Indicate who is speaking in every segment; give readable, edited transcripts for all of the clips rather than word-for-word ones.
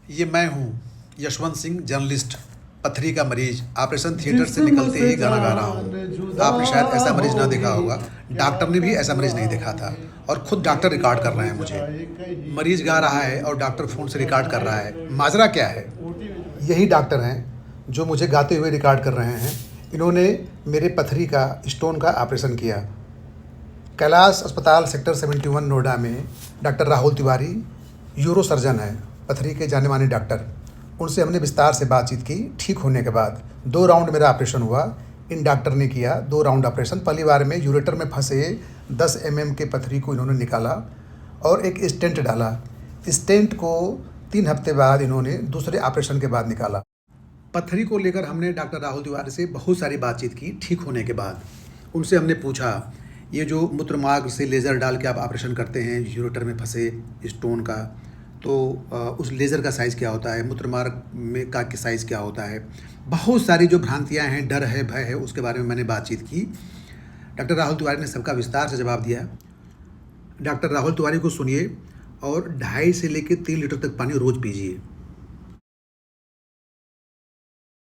Speaker 1: ये मैं हूँ यशवंत सिंह, जर्नलिस्ट, पथरी का मरीज। ऑपरेशन थिएटर से निकलते ही गाना गा रहा हूँ। आपने शायद ऐसा मरीज ना देखा होगा, डॉक्टर ने भी ऐसा मरीज नहीं देखा था, और खुद डॉक्टर रिकॉर्ड कर रहे हैं मुझे। मरीज गा रहा है और डॉक्टर फ़ोन से रिकॉर्ड कर रहा है। माजरा क्या है? यही डॉक्टर हैं जो मुझे गाते हुए रिकॉर्ड कर रहे हैं। इन्होंने मेरे पथरी का स्टोन का ऑपरेशन किया। कैलाश अस्पताल सेक्टर 71 नोएडा में doctor Rahul Tiwari euro surgeon है, पथरी के जाने माने डॉक्टर। उनसे हमने विस्तार से बातचीत की। ठीक होने के बाद 2 राउंड मेरा ऑपरेशन हुआ। इन डॉक्टर ने किया 2 राउंड ऑपरेशन। पहली बार में यूरेटर में फंसे 10 mm के पथरी को इन्होंने निकाला और एक स्टेंट डाला। स्टेंट को 3 हफ्ते बाद इन्होंने दूसरे ऑपरेशन के बाद निकाला। पथरी को लेकर हमने डॉक्टर राहुल तिवारी से बहुत सारी बातचीत की। ठीक होने के बाद उनसे हमने पूछा, ये जो मूत्रमार्ग से लेज़र डाल के आप ऑपरेशन करते हैं यूरेटर में फंसे स्टोन का, तो उस लेज़र का साइज़ क्या होता है, मूत्रमार्ग में का साइज़ क्या होता है। बहुत सारी जो भ्रांतियां हैं, डर है, भय है, उसके बारे में मैंने बातचीत की। डॉक्टर राहुल तिवारी ने सबका विस्तार से जवाब दिया। डॉक्टर राहुल तिवारी को सुनिए और 2.5 से लेकर 3 लीटर तक पानी रोज़ पीजिए।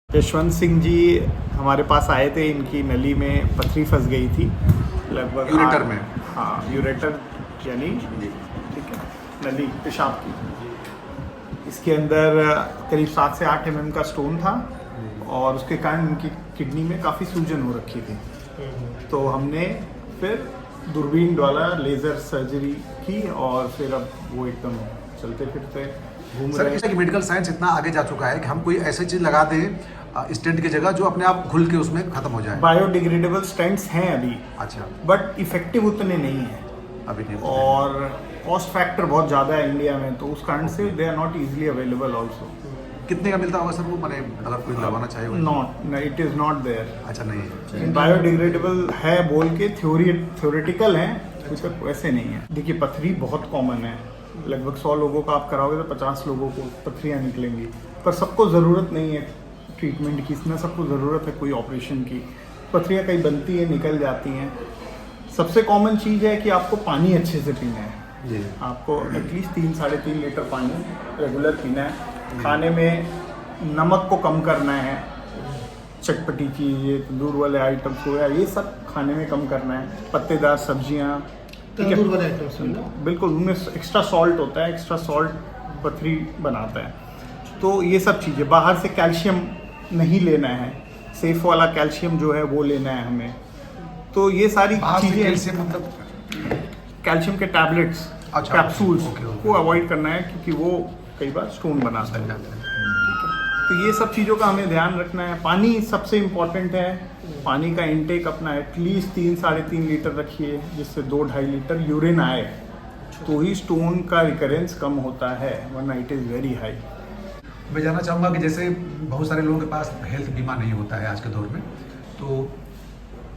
Speaker 2: यशवंत सिंह जी हमारे पास आए थे। इनकी नली में पथरी फंस गई थी लगभग
Speaker 1: यूरेटर में।
Speaker 2: हाँ, यूरेटर यानी ठीक है, नली पेशाब की। इसके अंदर करीब 7 से 8 mm का स्टोन था और उसके कारण इनकी किडनी में काफ़ी सूजन हो रखी थी। तो हमने फिर दूरबीन द्वारा लेज़र सर्जरी की और फिर अब वो एकदम चलते फिरते घूम रहे हैं।
Speaker 1: सर, कि मेडिकल साइंस इतना आगे जा चुका है कि हम कोई ऐसी चीज़ लगा दें स्टेंट की जगह जो अपने आप घुल के उसमें ख़त्म हो जाए।
Speaker 2: बायोडिग्रेडेबल स्टेंट्स हैं अभी,
Speaker 1: अच्छा,
Speaker 2: बट इफेक्टिव उतने नहीं हैं
Speaker 1: अभी नहीं।
Speaker 2: और कॉस्ट फैक्टर बहुत ज़्यादा है इंडिया में, तो उस कारण से they are not easily available also.
Speaker 1: कितने का मिलता होगा सर वो, मैंने अगर कोई लगवाना चाहे?
Speaker 2: Not, it is not there.
Speaker 1: अच्छा, नहीं है।
Speaker 2: बायोडिग्रेडेबल है बोल के थ्योरेटिकल है, वैसे नहीं है। देखिए, पथरी बहुत कॉमन है। लगभग 100 लोगों का आप कराओगे तो 50 लोगों को पथरियाँ निकलेंगी, पर सबको ज़रूरत नहीं है ट्रीटमेंट की, इसमें सबको ज़रूरत है कोई ऑपरेशन की। पथरियाँ कहीं बनती हैं, निकल जाती हैं। सबसे कॉमन चीज़ है कि आपको पानी अच्छे से पीना है
Speaker 1: जी।
Speaker 2: आपको एटलीस्ट 3-3.5 लीटर पानी रेगुलर पीना है। खाने में नमक को कम करना है, चटपटी चीज़, तंदूर वाले आइटम्स हो या ये सब खाने में कम करना है। पत्तेदार सब्जियाँ,
Speaker 3: तंदूर वाले आइटम्स
Speaker 2: बिल्कुल, उनमें एक्स्ट्रा सॉल्ट होता है, एक्स्ट्रा सॉल्ट पथरी बनाता है। तो ये सब चीज़ें, बाहर से कैल्शियम नहीं लेना है, सेफ वाला कैल्शियम जो है वो लेना है हमें। तो ये सारी चीज़ें,
Speaker 1: कैल्शियम मतलब
Speaker 2: कैल्शियम के टैबलेट्स,
Speaker 1: अच्छा,
Speaker 2: कैप्सूल्स
Speaker 1: ओके।
Speaker 2: को अवॉइड करना है क्योंकि वो कई बार स्टोन बना सकता है। तो ये सब चीज़ों का हमें ध्यान रखना है। पानी सबसे इम्पॉर्टेंट है। पानी का इंटेक अपना एटलीस्ट 3-3.5 लीटर रखिए, जिससे 2-2.5 लीटर यूरिन आए, तो ही स्टोन का रिकरेंस कम होता है, वरना इट इज़ वेरी हाई।
Speaker 1: मैं जानना चाहूँगा कि जैसे बहुत सारे लोगों के पास हेल्थ बीमा नहीं होता है आज के दौर में, तो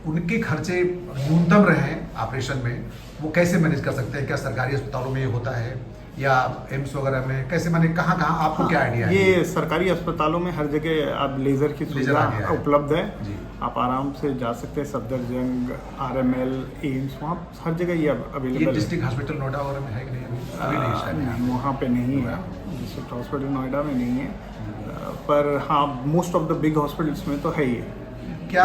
Speaker 1: उनके खर्चे न्यूनतम रहें ऑपरेशन में, वो कैसे मैनेज कर सकते हैं? क्या सरकारी अस्पतालों में ये होता है या एम्स वगैरह में? कैसे, मैंने कहाँ आपको क्या आइडिया है?
Speaker 2: ये सरकारी अस्पतालों में हर जगह अब लेज़र की सुविधा
Speaker 1: आ गया है।
Speaker 2: उपलब्ध है
Speaker 1: जी।
Speaker 2: आप आराम से जा सकते हैं। सफदरजंग, RML, एम्स, वहाँ हर जगह ये अवेलेबल
Speaker 1: ये
Speaker 2: है।
Speaker 1: डिस्ट्रिक्ट हॉस्पिटल नोएडा वगैरह में है कि नहीं? अभी नहीं शायद।
Speaker 2: नहीं, वहाँ पे नहीं है। डिस्ट्रिक्ट हॉस्पिटल नोएडा में नहीं है, पर हाँ, most of the big hospitals में तो है ही है।
Speaker 1: क्या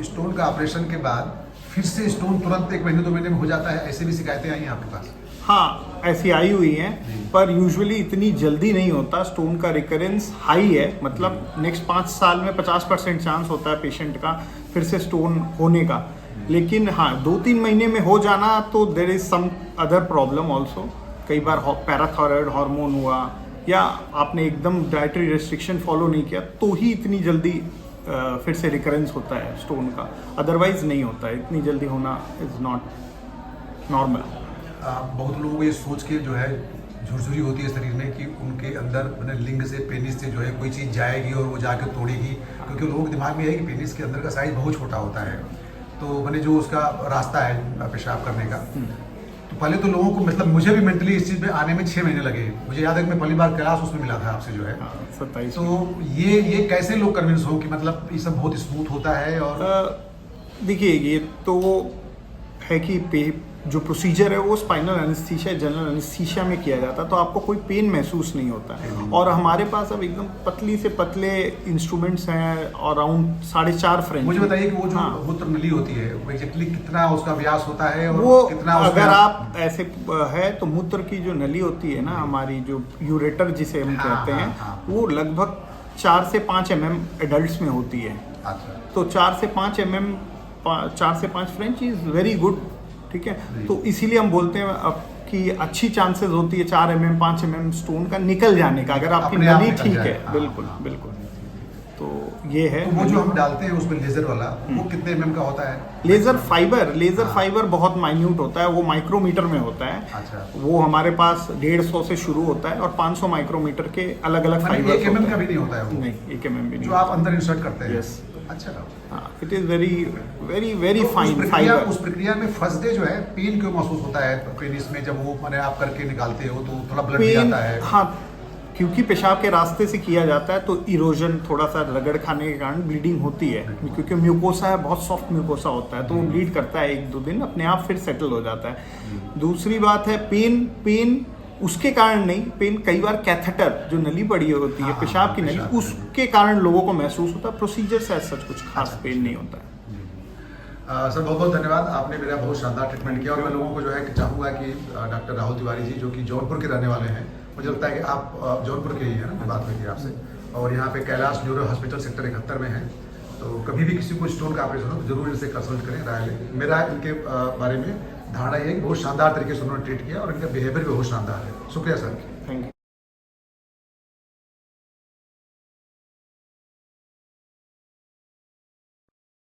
Speaker 1: स्टोन का ऑपरेशन के बाद फिर से स्टोन तुरंत 1 महीने 2 महीने में हो जाता है? ऐसी भी शिकायतें आई हैं आपके पास?
Speaker 2: हाँ, ऐसी आई हुई हैं, पर यूजुअली इतनी जल्दी नहीं होता। स्टोन का रिकरेंस हाई है, मतलब नेक्स्ट 5 साल में 50% चांस होता है पेशेंट का फिर से स्टोन होने का। लेकिन हाँ, 2-3 महीने में हो जाना तो there is some other problem also. कई बार पैराथायराइड हार्मोन हुआ या आपने एकदम डाइटरी रेस्ट्रिक्शन फॉलो नहीं किया, तो ही इतनी जल्दी फिर से रिकरेंस होता है स्टोन का। अदरवाइज नहीं होता है, इतनी जल्दी होना इज़ नॉट नॉर्मल।
Speaker 1: बहुत लोगों को ये सोच के जो है झुरझुरी होती है शरीर में कि उनके अंदर मैंने लिंग से, पेनिस से जो है कोई चीज़ जाएगी और वो जाके तोड़ेगी, क्योंकि लोगों के दिमाग में है कि पेनिस के अंदर का साइज़ बहुत छोटा होता है, तो मैंने जो उसका रास्ता है पेशाब करने का, तो पहले तो लोगों को, मतलब मुझे भी मेंटली इस चीज़ में आने में 6 महीने लगे। मुझे याद है कि मैं पहली बार कैलाश उसमें मिला था आपसे जो है
Speaker 2: 27।
Speaker 1: तो ये कैसे लोग कन्विंस हो कि मतलब ये सब बहुत स्मूथ होता है? और
Speaker 2: देखिए, ये तो है कि जो प्रोसीजर है वो स्पाइनल एनेस्थीसिया जनरल एनेस्थीसिया में किया जाता है, तो आपको कोई पेन महसूस नहीं होता है। और हमारे पास अब एकदम पतली से पतले इंस्ट्रूमेंट्स हैं, अराउंड 4.5 फ्रेंच।
Speaker 1: मुझे बताइए कि वो जो
Speaker 2: हाँ।
Speaker 1: मूत्र नली होती है वो एग्जैक्टली कितना उसका व्यास होता है और
Speaker 2: वो
Speaker 1: कितना उसमें
Speaker 2: अगर आप ऐसे है तो मूत्र की जो नली होती है ना, हमारी जो यूरेटर जिसे हम
Speaker 1: हाँ,
Speaker 2: कहते हैं,
Speaker 1: हाँ।
Speaker 2: वो लगभग 4 से 5 एडल्ट्स में होती है।
Speaker 1: अच्छा
Speaker 2: तो 4 से 5 फ्रेंच इज वेरी गुड, ठीक है। तो इसीलिए हम बोलते हैं अब कि अच्छी चांसेस होती है 4 mm 5 mm स्टोन का निकल जाने का, अगर आपकी
Speaker 1: अपने आप
Speaker 2: नली
Speaker 1: निकल
Speaker 2: ठीक
Speaker 1: जाए।
Speaker 2: है।
Speaker 1: हाँ,
Speaker 2: बिल्कुल
Speaker 1: हाँ।
Speaker 2: बिल्कुल। तो ये है।
Speaker 1: तो वो जो हम डालते हैं उसमें लेजर वाला वो कितने mm का होता है?
Speaker 2: लेजर फाइबर
Speaker 1: हाँ।
Speaker 2: बहुत माइन्यूट होता है, वो माइक्रोमीटर में होता है।
Speaker 1: अच्छा।
Speaker 2: वो हमारे पास 150 से शुरू होता है और 500 माइक्रोमीटर के अलग अलग
Speaker 1: मतलब
Speaker 2: फाइबर
Speaker 1: 1 mm का भी नहीं होता है वो?
Speaker 2: नहीं, 1 mm भी नहीं
Speaker 1: जो आप अंदर इंसर्ट करते हैं?
Speaker 2: Yes.
Speaker 1: अच्छा।
Speaker 2: It is very very very
Speaker 1: तो
Speaker 2: फाइन फाइबर।
Speaker 1: उस प्रक्रिया में फर्स्ट डे जो है पेन क्यों महसूस होता है पेनिस में, जब वो मैंने आप करके निकालते हो तो थोड़ा ब्लड भी
Speaker 2: पेन,
Speaker 1: आता है?
Speaker 2: हाँ, क्योंकि पेशाब के रास्ते से किया जाता है तो इरोजन, थोड़ा सा रगड़ खाने के कारण ब्लीडिंग होती है, क्योंकि म्यूकोसा है, बहुत सॉफ्ट म्यूकोसा होता है, तो वो ब्लीड करता है 1-2 दिन, अपने आप फिर सेटल हो जाता है। दूसरी बात है पेन उसके कारण नहीं, पेन कई बार कैथेटर जो नली पड़ी होती है,
Speaker 1: हाँ,
Speaker 2: पेशाब की नली,
Speaker 1: पेशाब की
Speaker 2: उसके कारण लोगों को महसूस होता है। प्रोसीजर से सच कुछ खास पेन नहीं होता है।
Speaker 1: सर बहुत बहुत धन्यवाद, आपने मेरा बहुत शानदार ट्रीटमेंट किया। और मैं लोगों को जो है कि चाहूँगा कि डॉक्टर राहुल तिवारी जी जो कि जौनपुर के रहने वाले हैं, मुझे लगता है कि आप जौनपुर के ही हैं ना, बात हुई थी आपसे, और यहाँ पे कैलाश न्यूरो हॉस्पिटल सेक्टर 71 में है। तो कभी भी किसी को स्टोन का ऑपरेशन हो तो जरूर इनसे कंसल्ट करें, राय लें। मेरा इनके बारे में धारणा ये है कि बहुत शानदार तरीके से उन्होंने ट्रीट किया और इनका बिहेवियर भी बहुत शानदार है। शुक्रिया सर।
Speaker 2: Thank you.